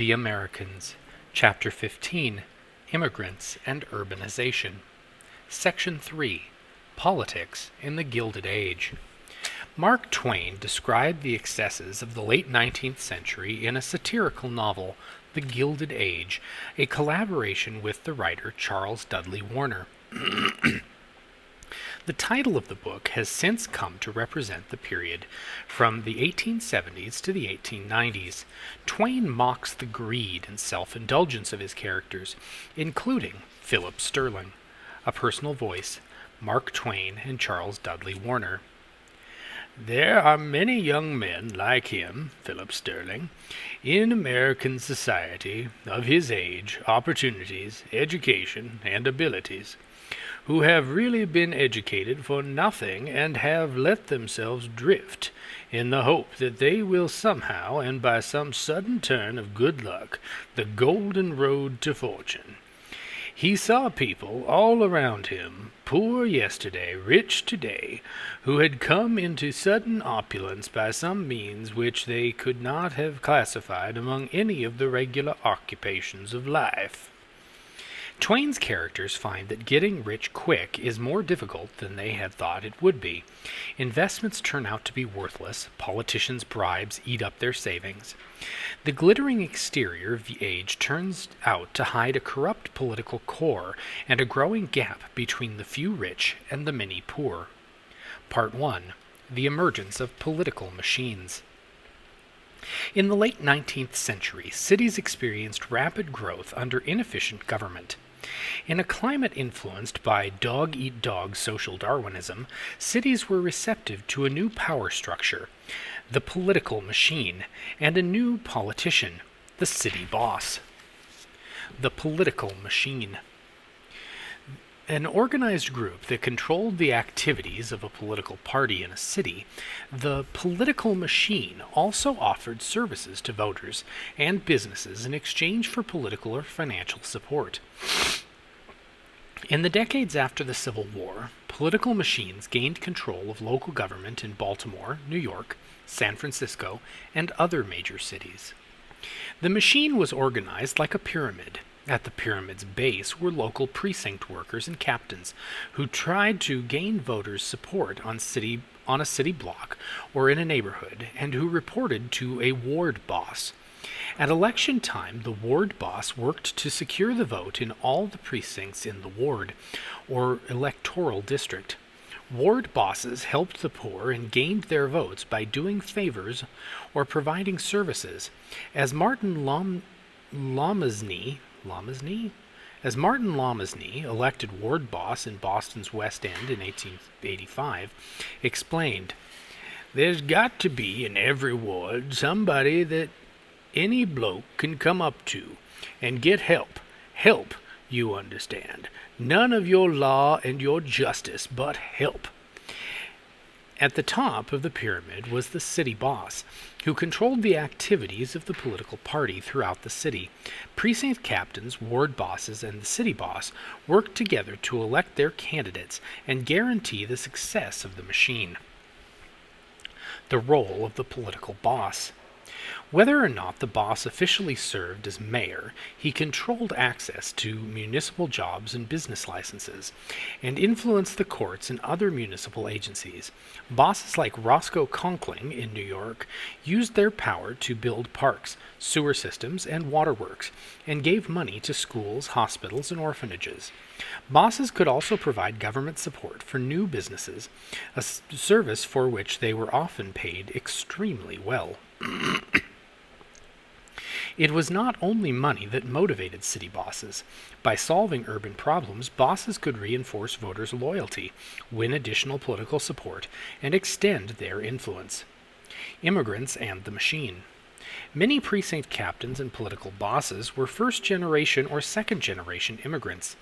The Americans, Chapter 15, Immigrants and Urbanization. Section 3, Politics in the Gilded Age. Mark Twain described the excesses of the late 19th century in a satirical novel, The Gilded Age, a collaboration with the writer Charles Dudley Warner. The title of the book has since come to represent the period from the 1870s to the 1890s. Twain mocks the greed and self-indulgence of his characters, including Philip Sterling, A Personal Voice, Mark Twain, and Charles Dudley Warner. There are many young men like him, Philip Sterling, in American society, of his age, opportunities, education, and abilities, who have really been educated for nothing and have let themselves drift in the hope that they will somehow and by some sudden turn of good luck the golden road to fortune. He saw people all around him, poor yesterday, rich today, who had come into sudden opulence by some means which they could not have classified among any of the regular occupations of life. Twain's characters find that getting rich quick is more difficult than they had thought it would be. Investments turn out to be worthless, politicians' bribes eat up their savings. The glittering exterior of the age turns out to hide a corrupt political core and a growing gap between the few rich and the many poor. Part 1. The Emergence of Political Machines. In the late 19th century, cities experienced rapid growth under inefficient government. In a climate influenced by dog-eat-dog social Darwinism, cities were receptive to a new power structure, the political machine, and a new politician, the city boss. The political machine. An organized group that controlled the activities of a political party in a city, the political machine also offered services to voters and businesses in exchange for political or financial support. In the decades after the Civil War, political machines gained control of local government in Baltimore, New York, San Francisco, and other major cities. The machine was organized like a pyramid. At the pyramid's base were local precinct workers and captains who tried to gain voters' support on a city block or in a neighborhood, and who reported to a ward boss. At election time, the ward boss worked to secure the vote in all the precincts in the ward or electoral district. Ward bosses helped the poor and gained their votes by doing favors or providing services. As Martin Lomasney, elected ward boss in Boston's West End in 1885, explained, "There's got to be in every ward somebody that any bloke can come up to and get help. Help, you understand. None of your law and your justice, but help." At the top of the pyramid was the city boss, who controlled the activities of the political party throughout the city. Precinct captains, ward bosses, and the city boss worked together to elect their candidates and guarantee the success of the machine. The role of the political boss. Whether or not the boss officially served as mayor, he controlled access to municipal jobs and business licenses, and influenced the courts and other municipal agencies. Bosses like Roscoe Conkling in New York used their power to build parks, sewer systems, and waterworks, and gave money to schools, hospitals, and orphanages. Bosses could also provide government support for new businesses, a service for which they were often paid extremely well. It was not only money that motivated city bosses. By solving urban problems, bosses could reinforce voters' loyalty, win additional political support, and extend their influence. Immigrants and the machine. Many precinct captains and political bosses were first-generation or second-generation immigrants.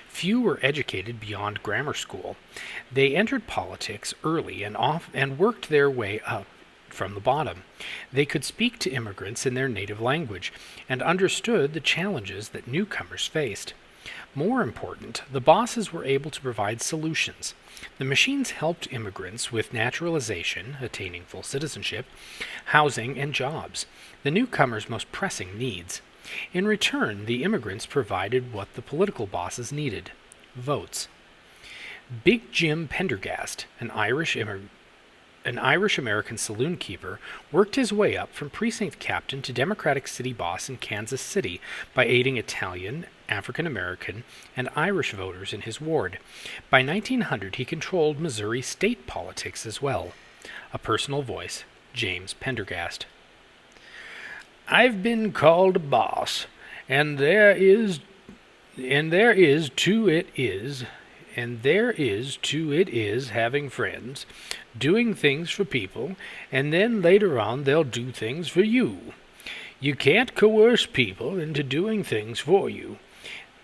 Few were educated beyond grammar school. They entered politics early and worked their way up from the bottom. They could speak to immigrants in their native language and understood the challenges that newcomers faced. More important, the bosses were able to provide solutions. The machines helped immigrants with naturalization, attaining full citizenship, housing, and jobs, the newcomers' most pressing needs. In return, the immigrants provided what the political bosses needed: votes. Big Jim Pendergast, an Irish-American saloon keeper, worked his way up from precinct captain to Democratic city boss in Kansas City by aiding Italian, African American, and Irish voters in his ward. By 1900, he controlled Missouri state politics as well. A personal voice, James Pendergast. I've been called a boss, and there is to it is having friends, doing things for people, and then later on they'll do things for you. You can't coerce people into doing things for you.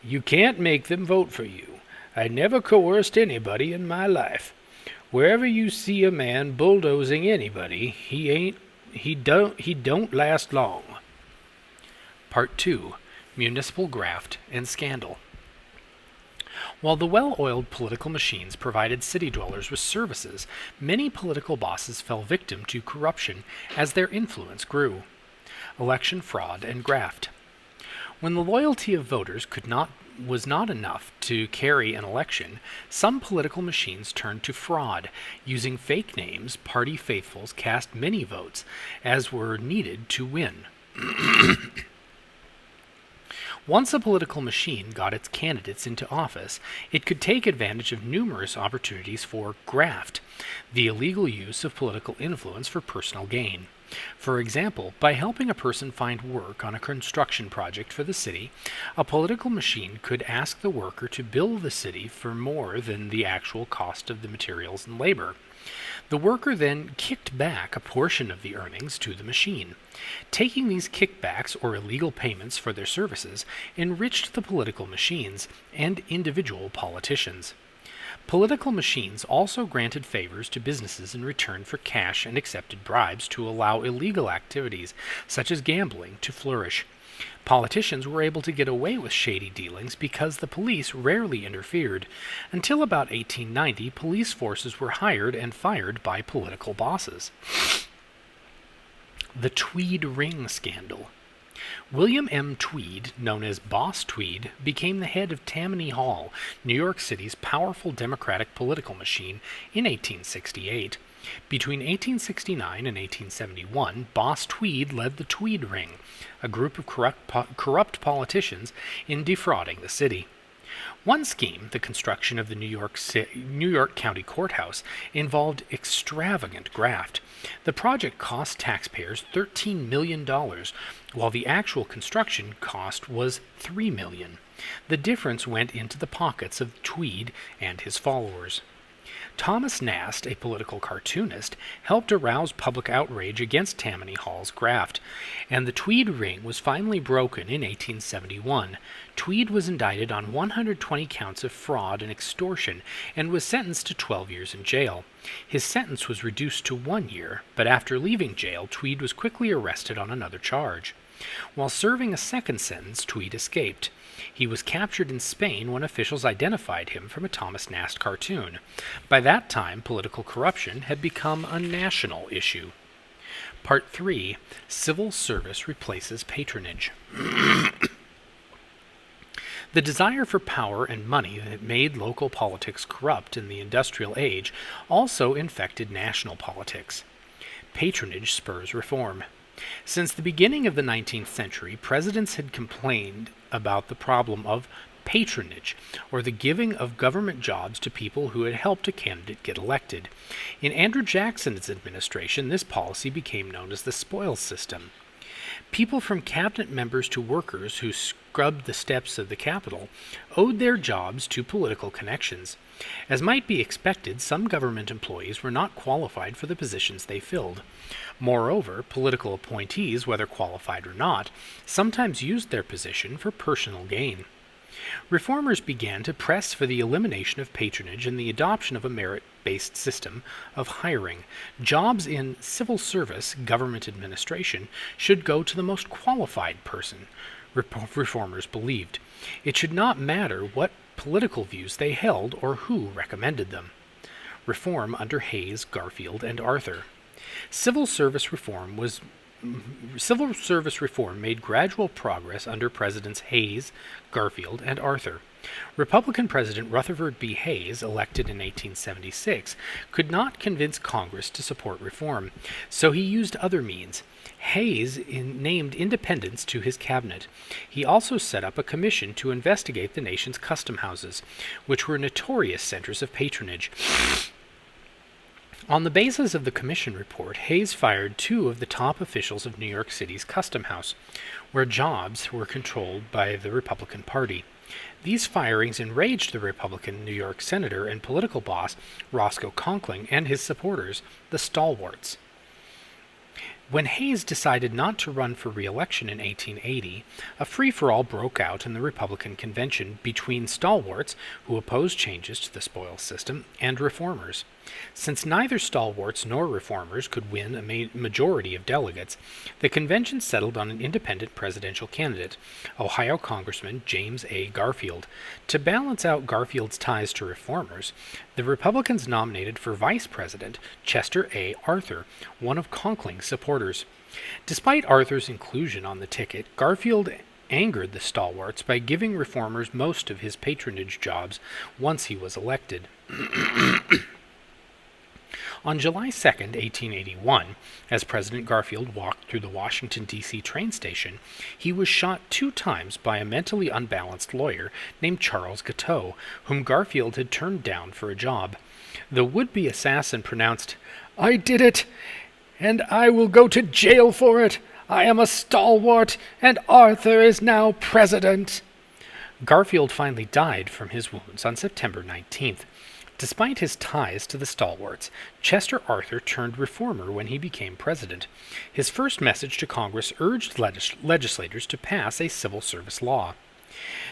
You can't make them vote for you. I never coerced anybody in my life. Wherever you see a man bulldozing anybody, he don't last long. Part 2. Municipal Graft and Scandal. While the well-oiled political machines provided city dwellers with services, many political bosses fell victim to corruption as their influence grew. Election fraud and graft. When the loyalty of voters was not enough to carry an election, some political machines turned to fraud. Using fake names, party faithfuls cast many votes, as were needed to win. Once a political machine got its candidates into office, it could take advantage of numerous opportunities for graft, the illegal use of political influence for personal gain. For example, by helping a person find work on a construction project for the city, a political machine could ask the worker to bill the city for more than the actual cost of the materials and labor. The worker then kicked back a portion of the earnings to the machine. Taking these kickbacks or illegal payments for their services enriched the political machines and individual politicians. Political machines also granted favors to businesses in return for cash and accepted bribes to allow illegal activities, such as gambling, to flourish. Politicians were able to get away with shady dealings because the police rarely interfered. Until about 1890, police forces were hired and fired by political bosses. The Tweed Ring Scandal. William M. Tweed, known as Boss Tweed, became the head of Tammany Hall, New York City's powerful Democratic political machine, in 1868. Between 1869 and 1871, Boss Tweed led the Tweed Ring, a group of corrupt politicians in defrauding the city. One scheme, the construction of the New York County Courthouse, involved extravagant graft. The project cost taxpayers $13 million, while the actual construction cost was $3 million. The difference went into the pockets of Tweed and his followers. Thomas Nast, a political cartoonist, helped arouse public outrage against Tammany Hall's graft, and the Tweed Ring was finally broken in 1871. Tweed was indicted on 120 counts of fraud and extortion and was sentenced to 12 years in jail. His sentence was reduced to 1 year, but after leaving jail, Tweed was quickly arrested on another charge. While serving a second sentence, Tweed escaped. He was captured in Spain when officials identified him from a Thomas Nast cartoon. By that time, political corruption had become a national issue. Part 3. Civil Service Replaces Patronage. The desire for power and money that made local politics corrupt in the industrial age also infected national politics. Patronage spurs reform. Since the beginning of the 19th century, presidents had complained about the problem of patronage, or the giving of government jobs to people who had helped a candidate get elected. In Andrew Jackson's administration, this policy became known as the spoils system. People from cabinet members to workers who scrubbed the steps of the Capitol owed their jobs to political connections. As might be expected, some government employees were not qualified for the positions they filled. Moreover, political appointees, whether qualified or not, sometimes used their position for personal gain. Reformers began to press for the elimination of patronage and the adoption of a merit-based system of hiring. Jobs in civil service, government administration, should go to the most qualified person, reformers believed. It should not matter what political views they held or who recommended them. Reform under Hayes, Garfield, and Arthur. Civil service reform was civil service reform made gradual progress under Presidents Hayes, Garfield, and Arthur. Republican President Rutherford B. Hayes, elected in 1876, could not convince Congress to support reform, so he used other means. Hayes named independents to his cabinet. He also set up a commission to investigate the nation's custom houses, which were notorious centers of patronage. On the basis of the commission report, Hayes fired 2 of the top officials of New York City's custom house, where jobs were controlled by the Republican Party. These firings enraged the Republican New York senator and political boss Roscoe Conkling and his supporters, the Stalwarts. When Hayes decided not to run for re-election in 1880, a free-for-all broke out in the Republican convention between stalwarts, who opposed changes to the spoils system, and reformers. Since neither stalwarts nor reformers could win a majority of delegates, the convention settled on an independent presidential candidate, Ohio Congressman James A. Garfield. To balance out Garfield's ties to reformers, the Republicans nominated for vice president Chester A. Arthur, one of Conkling's supporters. Despite Arthur's inclusion on the ticket, Garfield angered the stalwarts by giving reformers most of his patronage jobs once he was elected. On July 2, 1881, as President Garfield walked through the Washington, D.C. train station, he was shot 2 times by a mentally unbalanced lawyer named Charles Guiteau, whom Garfield had turned down for a job. The would-be assassin pronounced, "I did it, and I will go to jail for it. I am a stalwart, and Arthur is now president." Garfield finally died from his wounds on September 19th. Despite his ties to the stalwarts, Chester Arthur turned reformer when he became president. His first message to Congress urged legislators to pass a civil service law.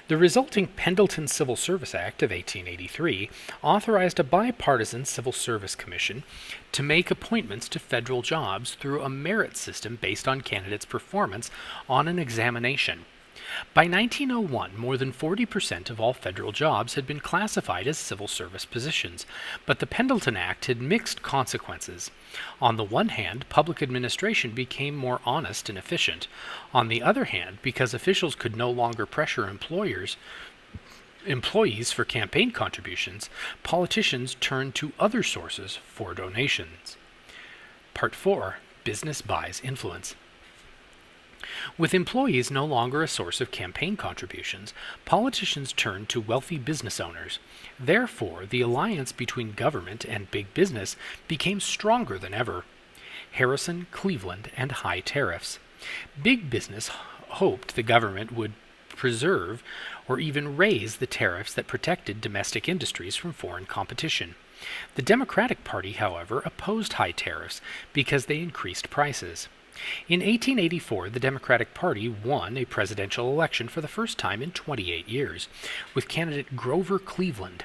The resulting Pendleton Civil Service Act of 1883 authorized a bipartisan civil service commission to make appointments to federal jobs through a merit system based on candidates' performance on an examination. By 1901, more than 40% of all federal jobs had been classified as civil service positions, but the Pendleton Act had mixed consequences. On the one hand, public administration became more honest and efficient. On the other hand, because officials could no longer pressure employees for campaign contributions, politicians turned to other sources for donations. Part 4. Business buys influence. With employees no longer a source of campaign contributions, politicians turned to wealthy business owners. Therefore, the alliance between government and big business became stronger than ever. Harrison, Cleveland, and high tariffs. Big business hoped the government would preserve or even raise the tariffs that protected domestic industries from foreign competition. The Democratic Party, however, opposed high tariffs because they increased prices. In 1884, the Democratic Party won a presidential election for the first time in 28 years, with candidate Grover Cleveland.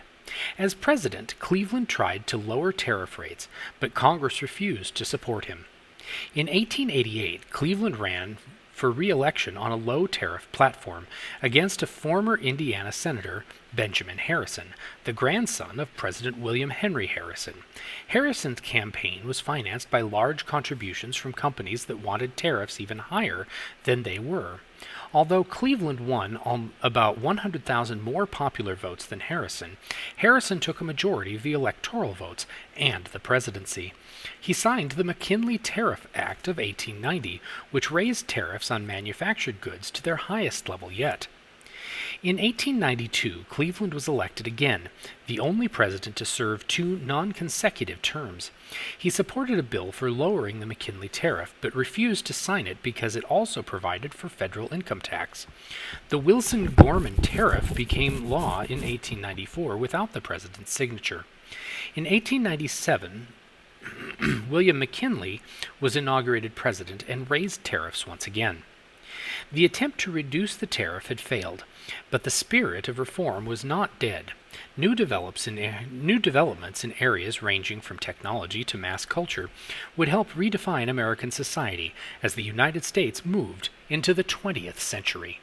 As president, Cleveland tried to lower tariff rates, but Congress refused to support him. In 1888, Cleveland ran for re-election on a low-tariff platform against a former Indiana senator, Benjamin Harrison, the grandson of President William Henry Harrison. Harrison's campaign was financed by large contributions from companies that wanted tariffs even higher than they were. Although Cleveland won about 100,000 more popular votes than Harrison, Harrison took a majority of the electoral votes and the presidency. He signed the McKinley Tariff Act of 1890, which raised tariffs on manufactured goods to their highest level yet. In 1892, Cleveland was elected again, the only president to serve 2 non-consecutive terms. He supported a bill for lowering the McKinley tariff, but refused to sign it because it also provided for federal income tax. The Wilson-Gorman tariff became law in 1894 without the president's signature. In 1897, William McKinley was inaugurated president and raised tariffs once again. The attempt to reduce the tariff had failed, but the spirit of reform was not dead. New developments in areas ranging from technology to mass culture would help redefine American society as the United States moved into the 20th century.